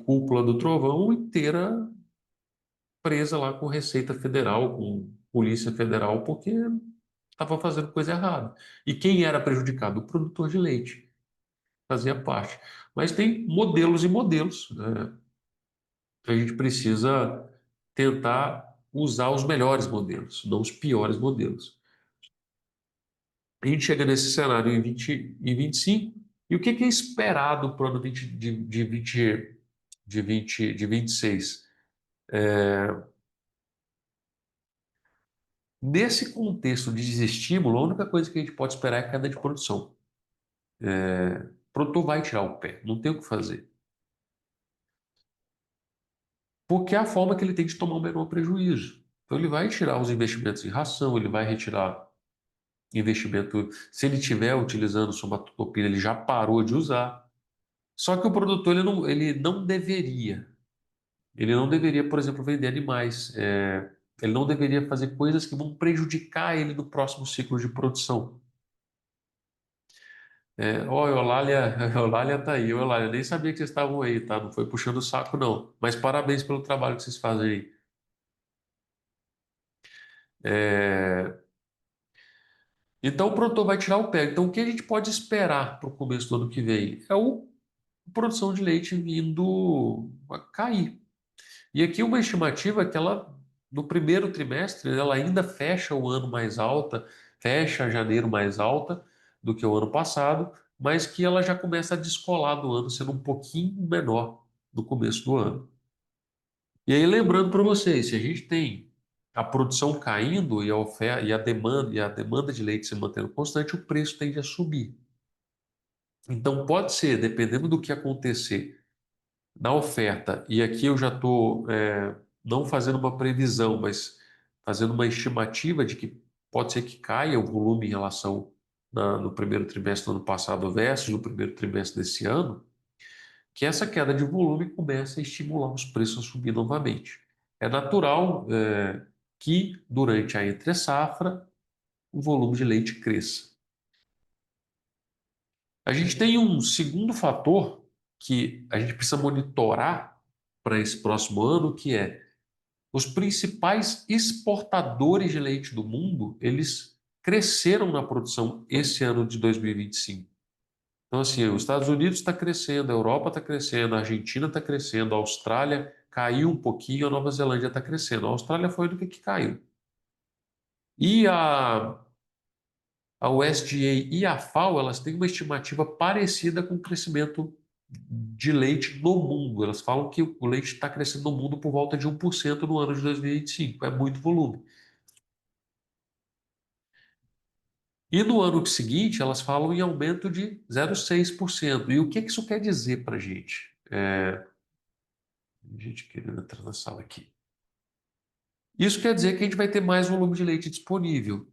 cúpula do Trovão inteira presa lá com Receita Federal, com Polícia Federal, porque estava fazendo coisa errada. E quem era prejudicado? O produtor de leite fazia parte. Mas tem modelos e modelos, né? A gente precisa tentar usar os melhores modelos, não os piores modelos. A gente chega nesse cenário em 20, e 25, e o que é esperado para o ano 20, de 26? Nesse contexto de desestímulo, a única coisa que a gente pode esperar é queda de produção. O produtor vai tirar o pé, não tem o que fazer. Porque é a forma que ele tem de tomar o menor prejuízo. Então ele vai tirar os investimentos em ração, ele vai retirar investimento, se ele estiver utilizando somatotropina, ele já parou de usar. Só que o produtor ele não deveria, por exemplo, vender animais. Ele não deveria fazer coisas que vão prejudicar ele no próximo ciclo de produção. Ó, Eulália, a Eulália tá aí. Eulália, nem sabia que vocês estavam aí, tá? Não foi puxando o saco, não. Mas parabéns pelo trabalho que vocês fazem aí. É, Então o produtor vai tirar o pé. Então o que a gente pode esperar para o começo do ano que vem? A produção de leite vindo a cair. E aqui uma estimativa é que ela, no primeiro trimestre, ela ainda fecha o ano mais alta, fecha janeiro mais alta do que o ano passado, mas que ela já começa a descolar do ano, sendo um pouquinho menor no começo do ano. E aí, lembrando para vocês, se a gente tem a produção caindo e a oferta e a demanda de leite se mantendo constante, o preço tende a subir. Então, pode ser, dependendo do que acontecer na oferta, e aqui eu já estou não fazendo uma previsão, mas fazendo uma estimativa de que pode ser que caia o volume em relação no primeiro trimestre do ano passado versus no primeiro trimestre desse ano, que essa queda de volume começa a estimular os preços a subir novamente. É natural, que durante a entre-safra o volume de leite cresça. A gente tem um segundo fator que a gente precisa monitorar para esse próximo ano, que é os principais exportadores de leite do mundo, eles cresceram na produção esse ano de 2025. Então, assim, os Estados Unidos está crescendo, a Europa está crescendo, a Argentina está crescendo, a Austrália caiu um pouquinho, a Nova Zelândia está crescendo. A Austrália foi a única que caiu. E a USDA e a FAO, elas têm uma estimativa parecida com o crescimento de leite no mundo. Elas falam que o leite está crescendo no mundo por volta de 1% no ano de 2025. É muito volume. E no ano seguinte, elas falam em aumento de 0,6%. E o que que isso quer dizer para a gente? Gente querendo entrar na sala aqui. Isso quer dizer que a gente vai ter mais volume de leite disponível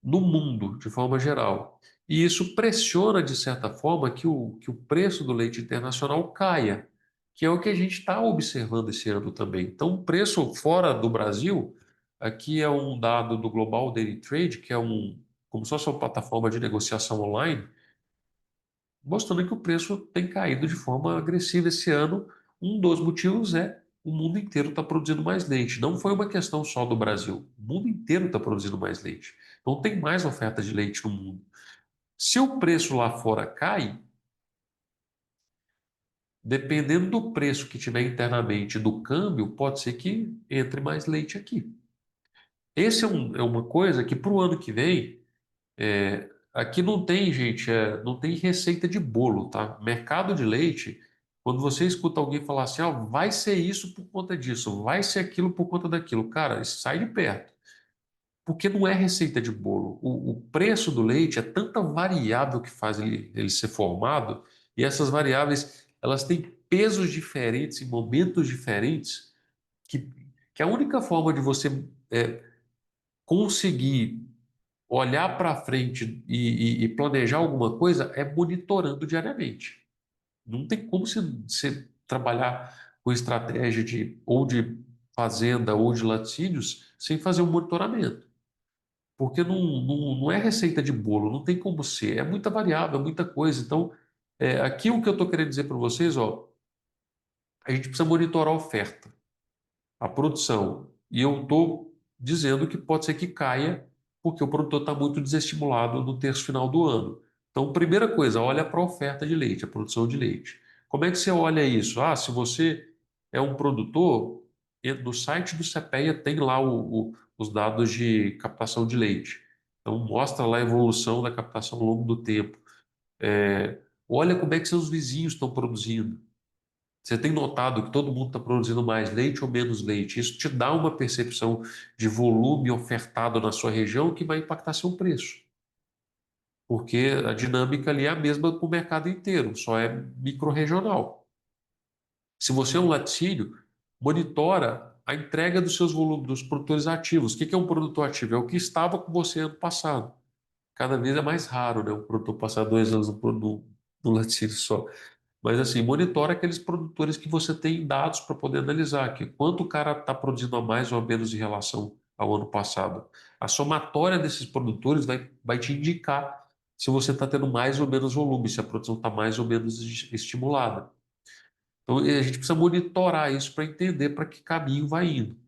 no mundo, de forma geral. E isso pressiona, de certa forma, que o preço do leite internacional caia, que é o que a gente está observando esse ano também. Então, o preço fora do Brasil, aqui é um dado do Global Daily Trade, que é como se fosse uma plataforma de negociação online, mostrando que o preço tem caído de forma agressiva esse ano. Um dos motivos é o mundo inteiro está produzindo mais leite. Não foi uma questão só do Brasil. O mundo inteiro está produzindo mais leite. Então tem mais oferta de leite no mundo. Se o preço lá fora cai, dependendo do preço que tiver internamente do câmbio, pode ser que entre mais leite aqui. Esse é uma coisa que para o ano que vem, aqui não tem, gente, não tem receita de bolo, tá? Mercado de leite, quando você escuta alguém falar assim, ó, vai ser isso por conta disso, vai ser aquilo por conta daquilo, cara, sai de perto. Porque não é receita de bolo. O preço do leite é tanta variável que faz ele ser formado, e essas variáveis, elas têm pesos diferentes, em momentos diferentes, que, que a única forma de você conseguir olhar para frente e planejar alguma coisa é monitorando diariamente. Não tem como você trabalhar com estratégia ou de fazenda ou de laticínios sem fazer um monitoramento. Porque não é receita de bolo, não tem como ser. É muita variável, é muita coisa. Então, aqui o que eu estou querendo dizer para vocês, ó, a gente precisa monitorar a oferta, a produção. E eu estou dizendo que pode ser que caia, porque o produtor está muito desestimulado no terço final do ano. Então, primeira coisa, olha para a oferta de leite, a produção de leite. Como é que você olha isso? Ah, se você é um produtor, no site do CPEA tem lá os dados de captação de leite. Então, mostra lá a evolução da captação ao longo do tempo. Olha como é que seus vizinhos estão produzindo. Você tem notado que todo mundo está produzindo mais leite ou menos leite? Isso te dá uma percepção de volume ofertado na sua região que vai impactar seu preço, porque a dinâmica ali é a mesma para o mercado inteiro, só é micro-regional. Se você é um laticínio, monitora a entrega dos seus volumes, dos produtores ativos. O que é um produtor ativo? É o que estava com você ano passado. Cada vez é mais raro, né? Um produtor passar 2 anos no laticínio só. Mas assim, monitora aqueles produtores que você tem dados para poder analisar, que quanto o cara está produzindo a mais ou a menos em relação ao ano passado. A somatória desses produtores vai te indicar se você está tendo mais ou menos volume, se a produção está mais ou menos estimulada. Então, a gente precisa monitorar isso para entender para que caminho vai indo.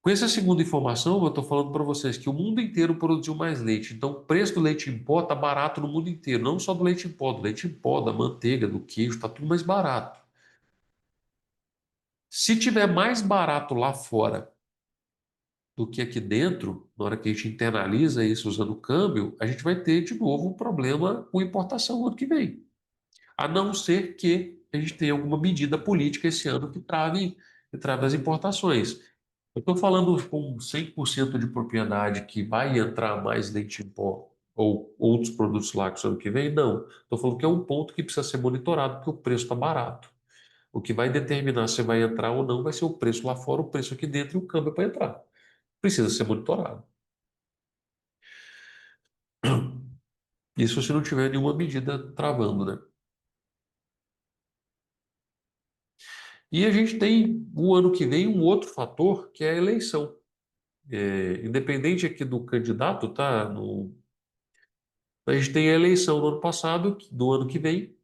Com essa segunda informação, eu estou falando para vocês que o mundo inteiro produziu mais leite. Então, o preço do leite em pó está barato no mundo inteiro. Não só do leite em pó, da manteiga, do queijo, está tudo mais barato. Se tiver mais barato lá fora do que aqui dentro, na hora que a gente internaliza isso usando o câmbio, a gente vai ter de novo um problema com importação no ano que vem. A não ser que a gente tenha alguma medida política esse ano que trave as importações. Eu estou falando com 100% de propriedade que vai entrar mais leite em pó ou outros produtos lácteos ano que vem? Não. Estou falando que é um ponto que precisa ser monitorado porque o preço está barato. O que vai determinar se vai entrar ou não vai ser o preço lá fora, o preço aqui dentro e o câmbio para entrar. Precisa ser monitorado. Isso se não tiver nenhuma medida travando, né? E a gente tem o ano que vem um outro fator que é a eleição. Independente aqui do candidato, tá? A gente tem a eleição no ano passado, do ano que vem,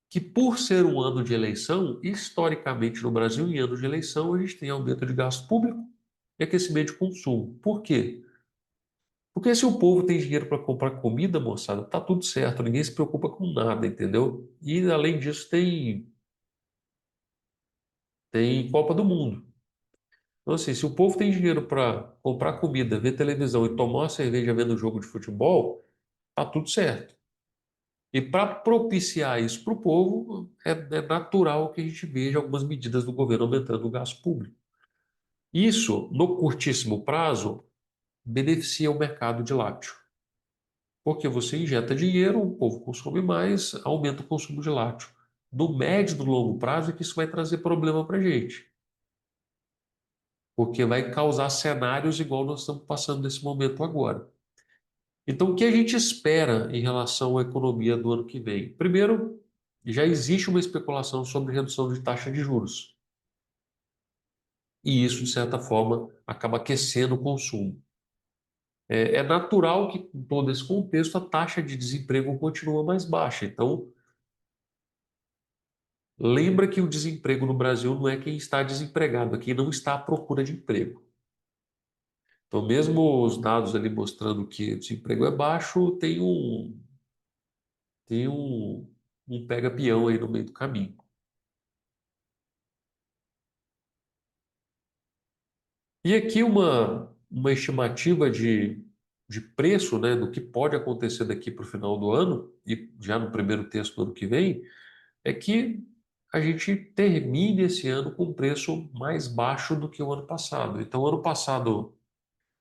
que por ser um ano de eleição, historicamente no Brasil, em ano de eleição, a gente tem aumento de gasto público e aquecimento de consumo. Por quê? Porque se o povo tem dinheiro para comprar comida, moçada, tá tudo certo, ninguém se preocupa com nada, entendeu? E além disso, tem Copa do Mundo. Então, assim, se o povo tem dinheiro para comprar comida, ver televisão e tomar uma cerveja vendo jogo de futebol, tá tudo certo. E para propiciar isso para o povo, é natural que a gente veja algumas medidas do governo aumentando o gasto público. Isso, no curtíssimo prazo, beneficia o mercado de lácteo. Porque você injeta dinheiro, o povo consome mais, aumenta o consumo de lácteo. No médio e no longo prazo é que isso vai trazer problema para a gente. Porque vai causar cenários igual nós estamos passando nesse momento agora. Então, o que a gente espera em relação à economia do ano que vem? Primeiro, já existe uma especulação sobre redução de taxa de juros. E isso, de certa forma, acaba aquecendo o consumo. É natural que, em todo esse contexto, a taxa de desemprego continua mais baixa. Então, lembra que o desemprego no Brasil não é quem está desempregado, é quem não está à procura de emprego. Então, mesmo os dados ali mostrando que o desemprego é baixo, tem um pega-peão aí no meio do caminho. E aqui uma estimativa de preço, né, do que pode acontecer daqui para o final do ano, e já no primeiro terço do ano que vem, é que a gente termine esse ano com um preço mais baixo do que o ano passado. Então, ano passado,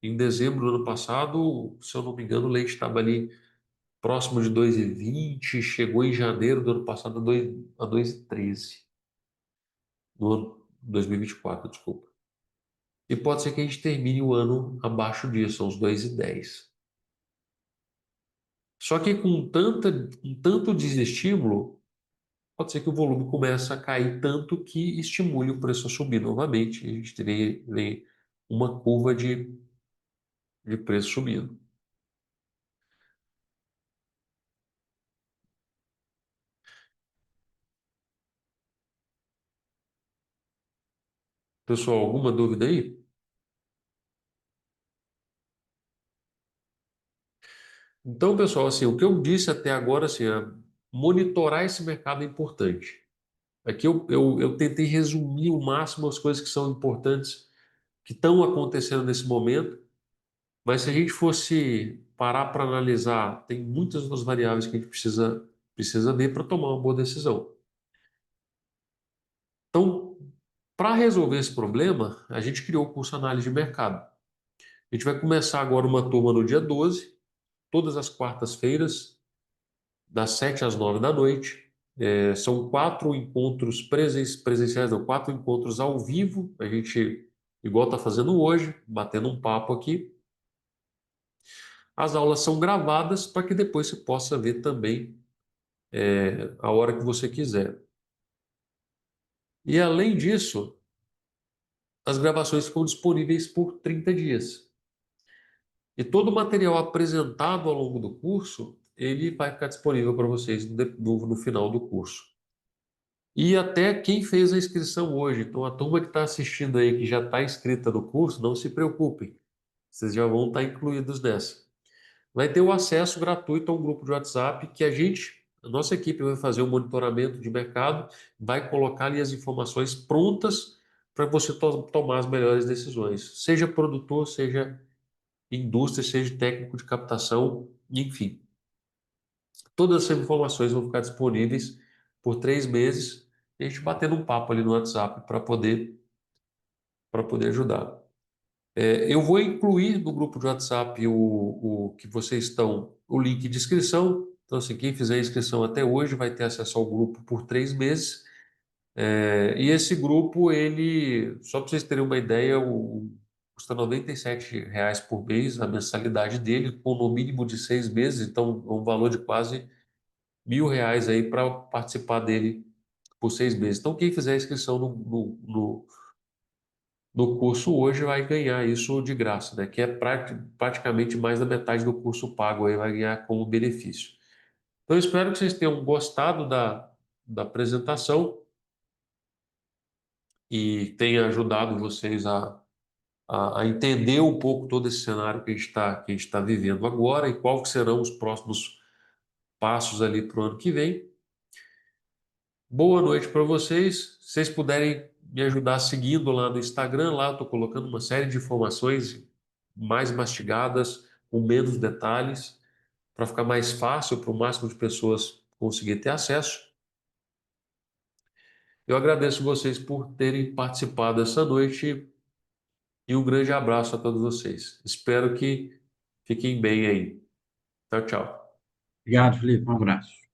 em dezembro do ano passado, se eu não me engano, o leite estava ali próximo de 2,20, chegou em janeiro do ano passado a 2,13, no ano 2024, desculpa. E pode ser que a gente termine o ano abaixo disso, uns 2,10. Só que com tanto desestímulo, pode ser que o volume comece a cair tanto que estimule o preço a subir novamente. A gente teria uma curva de preço subindo. Pessoal, alguma dúvida aí? Então, pessoal, assim, o que eu disse até agora, assim, monitorar esse mercado é importante. Aqui eu tentei resumir o máximo as coisas que são importantes, que estão acontecendo nesse momento, mas se a gente fosse parar para analisar, tem muitas outras variáveis que a gente precisa ver para tomar uma boa decisão. Então, para resolver esse problema, a gente criou o curso Análise de Mercado. A gente vai começar agora uma turma no dia 12, todas as quartas-feiras, das 7 às 9 da noite. São 4 encontros presenciais, não, 4 encontros ao vivo. A gente, igual está fazendo hoje, batendo um papo aqui. As aulas são gravadas para que depois você possa ver também a hora que você quiser. E além disso, as gravações ficam disponíveis por 30 dias. E todo o material apresentado ao longo do curso, ele vai ficar disponível para vocês no final do curso. E até quem fez a inscrição hoje. Então, a turma que está assistindo aí, que já está inscrita no curso, não se preocupem. Vocês já vão estar incluídos nessa. Vai ter o acesso gratuito a um grupo de WhatsApp que a nossa equipe vai fazer um monitoramento de mercado, vai colocar ali as informações prontas para você tomar as melhores decisões. Seja produtor, seja indústria, seja técnico de captação, enfim. Todas essas informações vão ficar disponíveis por 3 meses, e a gente batendo um papo ali no WhatsApp para poder ajudar. Eu vou incluir no grupo de WhatsApp o que vocês estão, o link de inscrição. Então, assim, quem fizer a inscrição até hoje vai ter acesso ao grupo por 3 meses. E esse grupo, ele, só para vocês terem uma ideia, custa R$ 97 por mês a mensalidade dele, com no mínimo de 6 meses, então é um valor de quase R$ 1.000 aí para participar dele por 6 meses. Então, quem fizer a inscrição no curso hoje vai ganhar isso de graça, né? Que é praticamente mais da metade do curso pago aí vai ganhar como benefício. Então, eu espero que vocês tenham gostado da apresentação e tenha ajudado vocês a entender um pouco todo esse cenário que a gente tá vivendo agora e qual que serão os próximos passos ali para o ano que vem. Boa noite para vocês. Se vocês puderem me ajudar seguindo lá no Instagram, lá eu estou colocando uma série de informações mais mastigadas, com menos detalhes, para ficar mais fácil para o máximo de pessoas conseguir ter acesso. Eu agradeço vocês por terem participado essa noite e um grande abraço a todos vocês. Espero que fiquem bem aí. Tchau, tchau. Obrigado, Felipe. Um abraço.